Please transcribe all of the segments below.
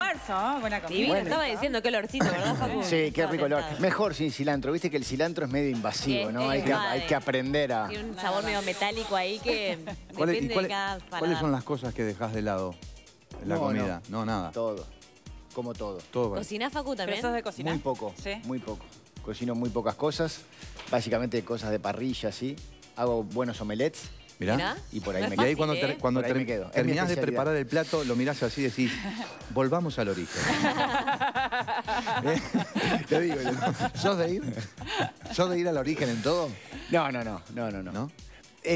almuerzo, ¿no? Buena comida. Divino, Bueno. estaba diciendo qué olorcito, ¿verdad, Facu? Sí, qué Estaba rico olor. tentado. Mejor sin cilantro. Viste que el cilantro es medio invasivo, ¿no? Hay que aprender a... Tiene un sabor medio metálico ahí que depende de cada paladar. ¿Cuáles son las cosas que dejás de lado en la comida? No, nada. Todo. Como todo. ¿Cocinás, Facu, también? ¿Pero sos de cocinar? Muy poco, Sí. muy poco. Cocino muy pocas cosas. Básicamente cosas de parrilla, sí. Hago buenos omelets. Mirá. Y por ahí No me es Y ahí fácil, cuando Por ahí me quedo. Es mi terminás de especialidad. preparar el plato, lo mirás así y decís, volvamos al origen. Te digo yo. ¿Sos de ir? ¿Sos de ir al origen en todo? No. ¿No?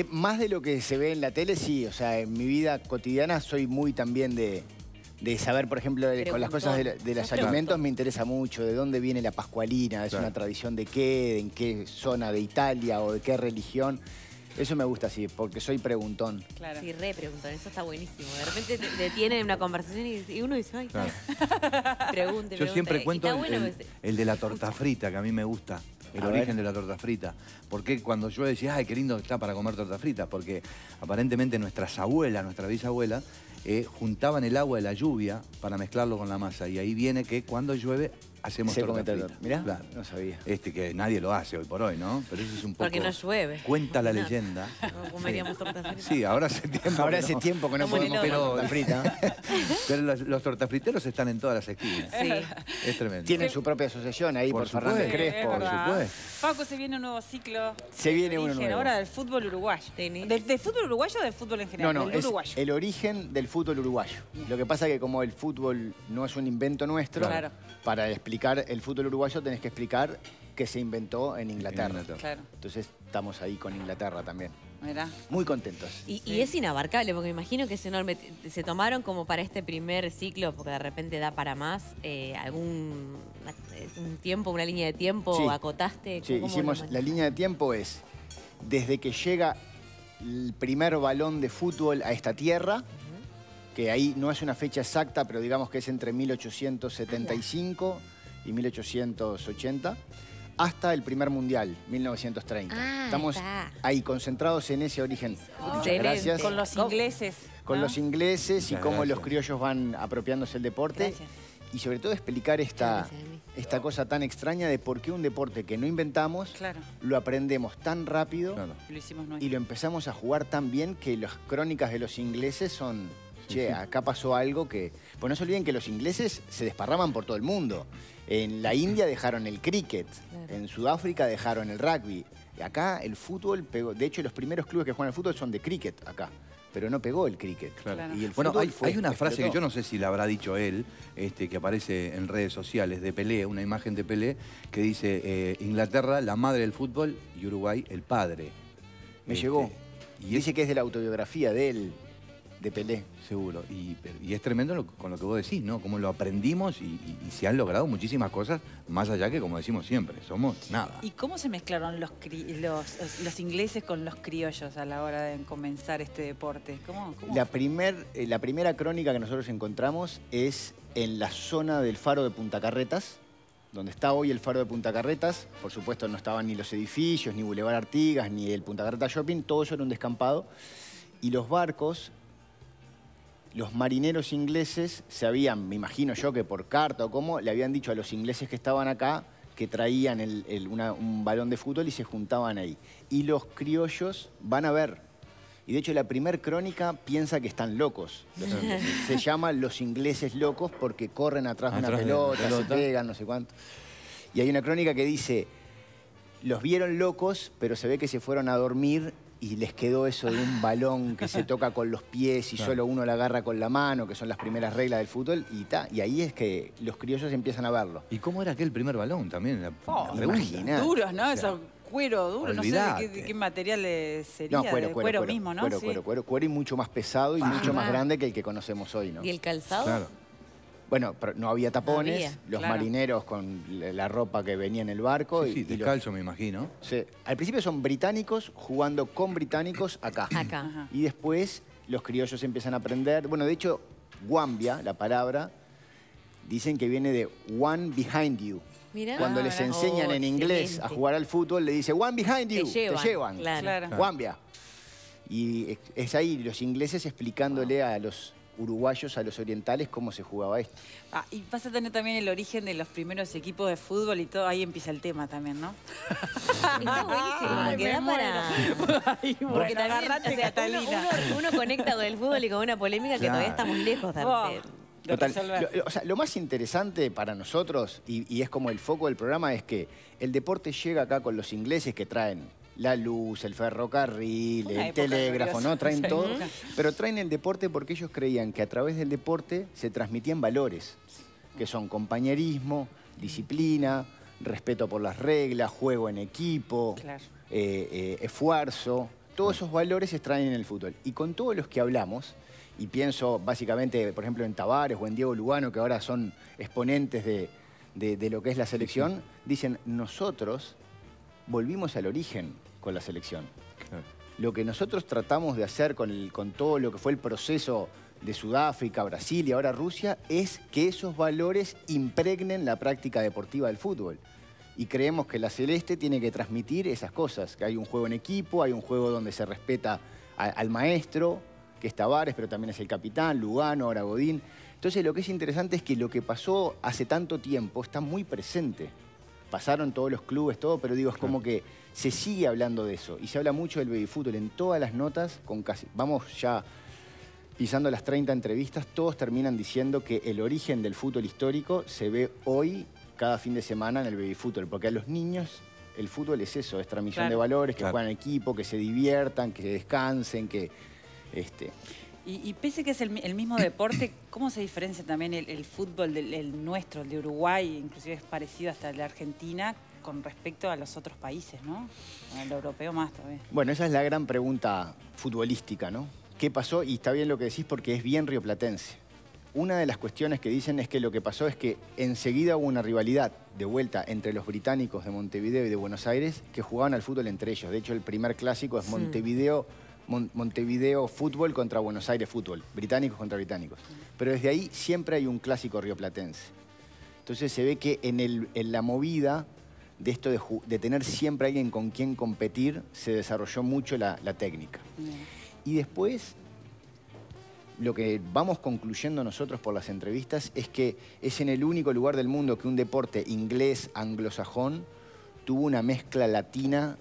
Más de lo que se ve en la tele, sí. O sea, en mi vida cotidiana soy muy también de saber, por ejemplo, con las cosas de los alimentos me interesa mucho. De dónde viene la pascualina, es una tradición de qué, en qué zona de Italia o de qué religión. Eso me gusta, sí, porque soy preguntón. Claro. Sí, re preguntón, eso está buenísimo. De repente te detienen una conversación y uno dice, ay, Claro. pregunte. Yo siempre Y cuento está bueno el de la torta frita, que a mí me gusta. El A origen ver. de la torta frita. Porque cuando yo decía, ay, qué lindo está para comer torta frita, porque aparentemente nuestras abuelas, nuestra bisabuela, juntaban el agua de la lluvia para mezclarlo con la masa. Y ahí viene que cuando llueve hacemos Se come torta torta. frita. Mirá, Claro. no sabía. Que nadie lo hace hoy por hoy, ¿no? Pero eso es un poco... Porque no llueve. Cuenta la Imagínate. leyenda. No comeríamos tortas fritas. Sí, ahora hace tiempo. Ahora que hace no. tiempo que no Estamos podemos en comer el torta frita. Pero los tortafriteros están en todas las esquinas. Sí. Es tremendo. Tienen su propia asociación ahí por Por Fernández supuesto. Crespo. Por supuesto. Facu, se viene un nuevo ciclo. Se viene de uno origen nuevo. Ahora del fútbol uruguayo. Tenis. ¿Del fútbol uruguayo o del fútbol en general? No, del es uruguayo. el origen del fútbol uruguayo. Lo que pasa es que como el fútbol no es un invento nuestro, Claro. para explicar el fútbol uruguayo tenés que explicar que se inventó en Inglaterra. Claro. Entonces estamos ahí con Inglaterra también. Mirá. Muy contentos. Y es inabarcable, porque me imagino que es enorme. Se tomaron como para este primer ciclo, porque de repente da para más, un tiempo, una línea de tiempo, Sí. acotaste. Sí, ¿cómo hicimos, lo la línea de tiempo es desde que llega el primer balón de fútbol a esta tierra, que ahí no es una fecha exacta, pero digamos que es entre 1875 y 1880, hasta el primer mundial, 1930. Ah, Estamos está. ahí concentrados en ese origen. Muchas Excelente. gracias. Con los ingleses. Con ¿no? los ingleses y Muchas cómo gracias. los criollos van apropiándose del deporte. Gracias. Y sobre todo explicar esta Gracias, Emi. cosa tan extraña de por qué un deporte que no inventamos Claro. lo aprendemos tan rápido Claro. Lo hicimos y nuestro. lo empezamos a jugar tan bien que las crónicas de los ingleses son, che, sí. acá pasó algo que... Pues no se olviden que los ingleses se desparraman por todo el mundo. En la India dejaron el cricket, Claro. en Sudáfrica dejaron el rugby. Y acá el fútbol pegó. De hecho, los primeros clubes que juegan al fútbol son de cricket acá. Pero no pegó el cricket. Claro. Y el Bueno, fútbol hay una frase que explotó. yo no sé si la habrá dicho él, que aparece en redes sociales de Pelé, una imagen de Pelé, que dice Inglaterra, la madre del fútbol, y Uruguay, el padre. Me llegó. Y Dice que es de la autobiografía de él, de Pelé. Seguro. Y es tremendo con lo que vos decís, ¿no? Cómo lo aprendimos y se han logrado muchísimas cosas, más allá que, como decimos siempre, somos nada. ¿Y cómo se mezclaron los ingleses con los criollos a la hora de comenzar este deporte? ¿Cómo? La primera crónica que nosotros encontramos es en la zona del faro de Punta Carretas, donde está hoy el faro de Punta Carretas. Por supuesto no estaban ni los edificios, ni Boulevard Artigas, ni el Punta Carretas Shopping, todo eso era un descampado. Y los barcos, los marineros ingleses se habían, me imagino yo que por carta o cómo, le habían dicho a los ingleses que estaban acá que traían un balón de fútbol y se juntaban ahí. Y los criollos van a ver. Y de hecho la primer crónica piensa que están locos. Se llama Los ingleses locos porque corren atrás de una Atrás de la pelota, se pelota. pegan, no sé cuánto. Y hay una crónica que dice, los vieron locos, pero se ve que se fueron a dormir y les quedó eso de un balón que se toca con los pies y Claro. solo uno la agarra con la mano, que son las primeras reglas del fútbol, y ahí es que los criollos empiezan a verlo. ¿Y cómo era aquel primer balón también? La pregunta. Imaginá. Duros, ¿no? O sea, Eso, cuero duro, no sé olvidate. de qué material sería. No, de cuero mismo, ¿no? Cuero, Sí. cuero y mucho más pesado y mucho más grande que el que conocemos hoy, ¿no? ¿Y el calzado? Claro. Bueno, pero no había tapones, No había, los claro. marineros con la ropa que venía en el barco. Sí, sí, y los- descalzo me imagino. Sí. Al principio son británicos jugando con británicos acá. Acá. Ajá. Y después los criollos empiezan a aprender. Bueno, de hecho, guambia, la palabra, dicen que viene de one behind you. Mirá. Cuando les mirá. enseñan Oh, en inglés a excelente. jugar al fútbol, le dice one behind you, te llevan. Claro. Claro. Guambia. Y es ahí los ingleses explicándole a los uruguayos a los orientales cómo se jugaba esto. Ah, y vas a tener también el origen de los primeros equipos de fútbol y todo, ahí empieza el tema también, ¿no? Está buenísimo, Ay, porque me da para... Ay, Porque bueno, también, agarrate, o sea, Catalina. uno conecta con el fútbol y con una polémica que Claro. todavía estamos lejos de... Oh. de Total. resolver. O sea, lo más interesante para nosotros, y es como el foco del programa, es que el deporte llega acá con los ingleses que traen la luz, el ferrocarril, Una el época telégrafo, gloriosa. ¿no? Traen Sí. todo. Pero traen el deporte porque ellos creían que a través del deporte se transmitían valores, que son compañerismo, disciplina, respeto por las reglas, juego en equipo, Claro. esfuerzo. Todos esos valores se extraen en el fútbol. Y con todos los que hablamos, y pienso básicamente, por ejemplo, en Tavares o en Diego Lugano, que ahora son exponentes de lo que es la selección, dicen, nosotros volvimos al origen con la selección. Claro. Lo que nosotros tratamos de hacer con todo lo que fue el proceso de Sudáfrica, Brasil y ahora Rusia, es que esos valores impregnen la práctica deportiva del fútbol. Y creemos que la Celeste tiene que transmitir esas cosas, que hay un juego en equipo, hay un juego donde se respeta al maestro, que es Tavares, pero también es el capitán, Lugano, ahora Godín. Entonces lo que es interesante es que lo que pasó hace tanto tiempo está muy presente. Pasaron todos los clubes, todo, pero digo, es como que se sigue hablando de eso. Y se habla mucho del baby fútbol en todas las notas, con casi, vamos ya pisando las 30 entrevistas, todos terminan diciendo que el origen del fútbol histórico se ve hoy, cada fin de semana, en el baby fútbol. Porque a los niños el fútbol es eso, es transmisión Claro. de valores, que Claro. juegan en equipo, que se diviertan, que descansen, que... Y pese que es el mismo deporte, ¿cómo se diferencia también el fútbol el nuestro, el de Uruguay, inclusive es parecido hasta el de Argentina, con respecto a los otros países, ¿no? Al europeo más todavía. Bueno, esa es la gran pregunta futbolística, ¿no? ¿Qué pasó? Y está bien lo que decís porque es bien rioplatense. Una de las cuestiones que dicen es que lo que pasó es que enseguida hubo una rivalidad de vuelta entre los británicos de Montevideo y de Buenos Aires que jugaban al fútbol entre ellos. De hecho, el primer clásico es Montevideo Fútbol contra Buenos Aires Fútbol, británicos contra británicos. Pero desde ahí siempre hay un clásico rioplatense. Entonces se ve que en la movida de esto de tener siempre alguien con quien competir, se desarrolló mucho la técnica. Y después, lo que vamos concluyendo nosotros por las entrevistas es que es en el único lugar del mundo que un deporte inglés, anglosajón, tuvo una mezcla latina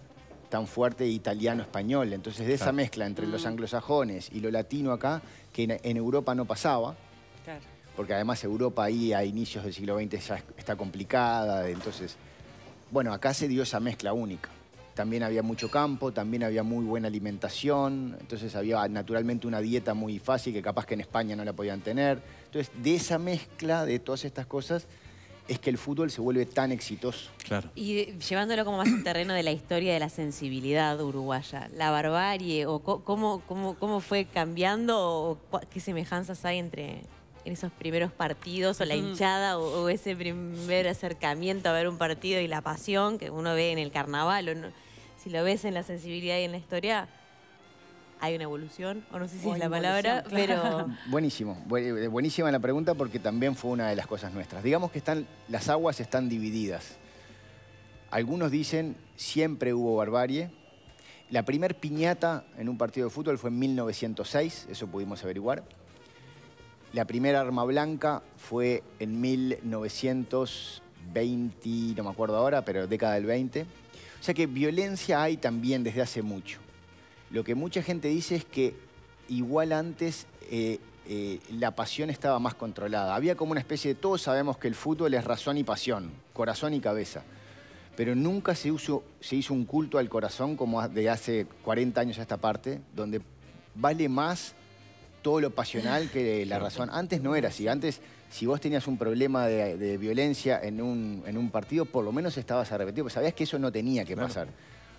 tan fuerte de italiano-español. Entonces, de esa mezcla entre los anglosajones y lo latino acá, que en Europa no pasaba, Claro. porque además Europa ahí a inicios del siglo XX ya está complicada, entonces, bueno, acá se dio esa mezcla única. También había mucho campo, también había muy buena alimentación, entonces había naturalmente una dieta muy fácil que capaz que en España no la podían tener. Entonces, de esa mezcla de todas estas cosas es que el fútbol se vuelve tan exitoso. Claro. Y llevándolo como más al terreno de la historia de la sensibilidad uruguaya, la barbarie, o cómo fue cambiando, o qué semejanzas hay entre en esos primeros partidos, o la hinchada, o ese primer acercamiento a ver un partido y la pasión que uno ve en el carnaval, o no, si lo ves en la sensibilidad y en la historia, hay una evolución, o no sé si O es la involución, palabra, claro. Buenísimo, buenísima la pregunta porque también fue una de las cosas nuestras. Digamos que las aguas están divididas. Algunos dicen siempre hubo barbarie. La primer piñata en un partido de fútbol fue en 1906, eso pudimos averiguar. La primera arma blanca fue en 1920, no me acuerdo ahora, pero década del 20. O sea que violencia hay también desde hace mucho. Lo que mucha gente dice es que igual antes la pasión estaba más controlada. Había como una especie de... Todos sabemos que el fútbol es razón y pasión, corazón y cabeza. Pero nunca se hizo un culto al corazón como de hace 40 años a esta parte, donde vale más todo lo pasional que la razón. Antes no era así. Antes, si vos tenías un problema de violencia en un partido, por lo menos estabas arrepentido, porque sabías que eso no tenía que pasar.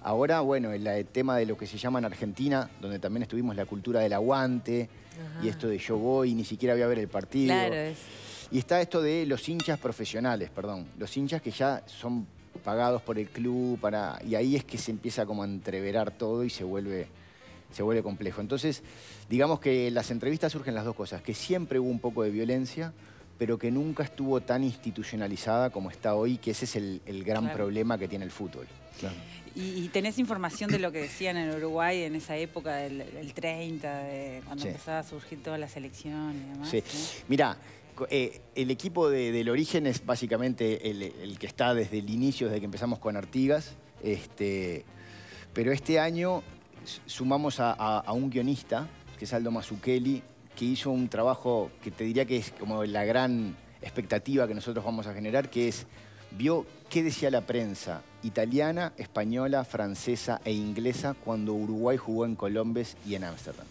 Ahora, bueno, el tema de lo que se llama en Argentina, donde también estuvimos la cultura del aguante, y esto de yo voy y ni siquiera voy a ver el partido. claro, es... Y está esto de los hinchas profesionales, los hinchas que ya son pagados por el club, y ahí es que se empieza como a entreverar todo y se vuelve complejo. Entonces, digamos que en las entrevistas surgen las dos cosas, que siempre hubo un poco de violencia, pero que nunca estuvo tan institucionalizada como está hoy, que ese es el gran problema que tiene el fútbol. Claro. ¿Y tenés información de lo que decían en Uruguay en esa época del 30, cuando empezaba a surgir toda la selección y demás? Sí. Mirá, el equipo del Origen es básicamente el que está desde el inicio, desde que empezamos con Artigas. Pero este año sumamos a un guionista, que es Aldo Mazzucchelli, que hizo un trabajo que te diría que es como la gran expectativa que nosotros vamos a generar, que es, vio qué decía la prensa italiana, española, francesa e inglesa cuando Uruguay jugó en Colombes y en Ámsterdam.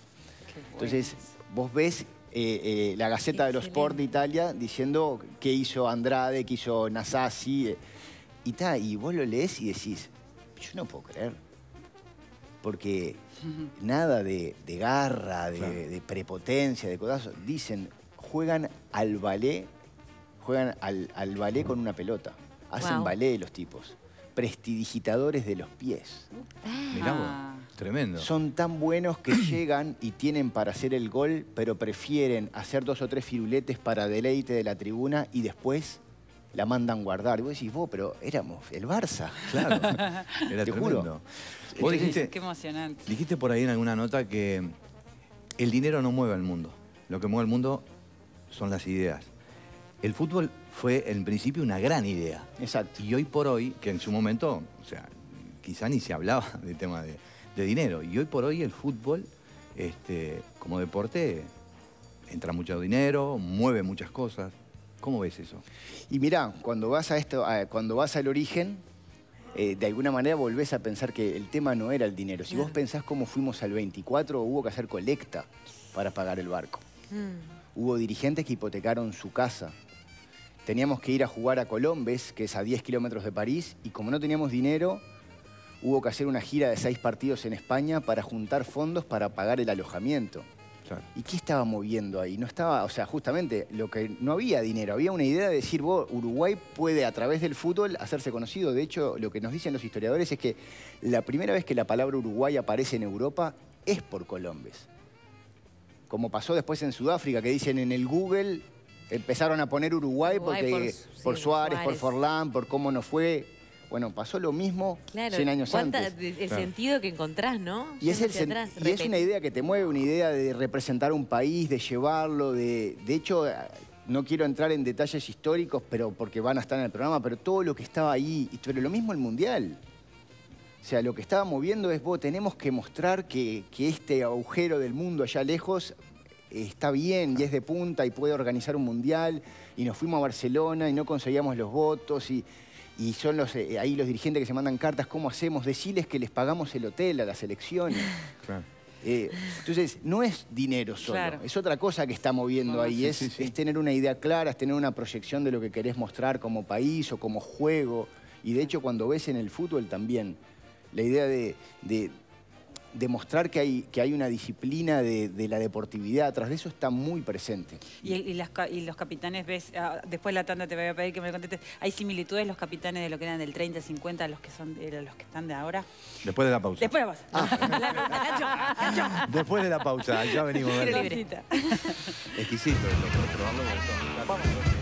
Entonces, vos ves la Gaceta dello Sport de Italia diciendo qué hizo Andrade, qué hizo Nasazzi, y vos lo lees y decís, yo no puedo creer. Porque nada de garra, de prepotencia, de codazo. Dicen, juegan al ballet con una pelota. Hacen ballet los tipos. Prestidigitadores de los pies. Mirá vos, tremendo. Son tan buenos que llegan y tienen para hacer el gol, pero prefieren hacer 2 o 3 firuletes para deleite de la tribuna y después la mandan guardar. Y vos decís, pero éramos el Barça. Claro, era Te tremendo. juro. Vos dijiste, qué emocionante. Dijiste por ahí en alguna nota que el dinero no mueve al mundo. Lo que mueve al mundo son las ideas. El fútbol fue en principio una gran idea. Exacto. Y hoy por hoy, que en su momento, o sea, quizá ni se hablaba del tema de dinero. Y hoy por hoy el fútbol, como deporte, entra mucho dinero, mueve muchas cosas. ¿Cómo ves eso? Y mirá, cuando vas cuando vas al Origen, de alguna manera volvés a pensar que el tema no era el dinero. Si vos pensás cómo fuimos al 24, hubo que hacer colecta para pagar el barco. Hubo dirigentes que hipotecaron su casa. Teníamos que ir a jugar a Colombes, que es a 10 kilómetros de París, y como no teníamos dinero, hubo que hacer una gira de 6 partidos en España para juntar fondos para pagar el alojamiento. Claro. ¿Y qué estaba moviendo ahí? No estaba, o sea, justamente lo que no había dinero, había una idea de decir, vos, Uruguay puede a través del fútbol hacerse conocido. De hecho, lo que nos dicen los historiadores es que la primera vez que la palabra Uruguay aparece en Europa es por Colombes. Como pasó después en Sudáfrica, que dicen en el Google, empezaron a poner Uruguay porque, por Suárez, por Forlán, por cómo nos fue. Bueno, pasó lo mismo 100 años antes. El sentido que encontrás, ¿no? Y es una idea que te mueve, una idea de representar un país, de llevarlo, de hecho, no quiero entrar en detalles históricos, pero porque van a estar en el programa, pero todo lo que estaba ahí, pero lo mismo el Mundial. O sea, lo que estaba moviendo es, vos, tenemos que mostrar que este agujero del mundo allá lejos está bien y es de punta y puede organizar un Mundial, y nos fuimos a Barcelona y no conseguíamos los votos, y son ahí los dirigentes que se mandan cartas, ¿cómo hacemos? Decirles que les pagamos el hotel a las elecciones. Claro. Entonces, no es dinero solo, es otra cosa que está moviendo ahí. Es tener una idea clara, es tener una proyección de lo que querés mostrar como país o como juego. Y de hecho, cuando ves en el fútbol también, la idea de demostrar que hay una disciplina de la deportividad, atrás de eso está muy presente. Y los capitanes, ves, después de la tanda te voy a pedir que me contestes, ¿hay similitudes los capitanes de lo que eran del 30, 50 a los que están de ahora? Después de la pausa. Después de la pausa. Nacho. Después de la pausa, ya venimos. Exquisito. Vamos.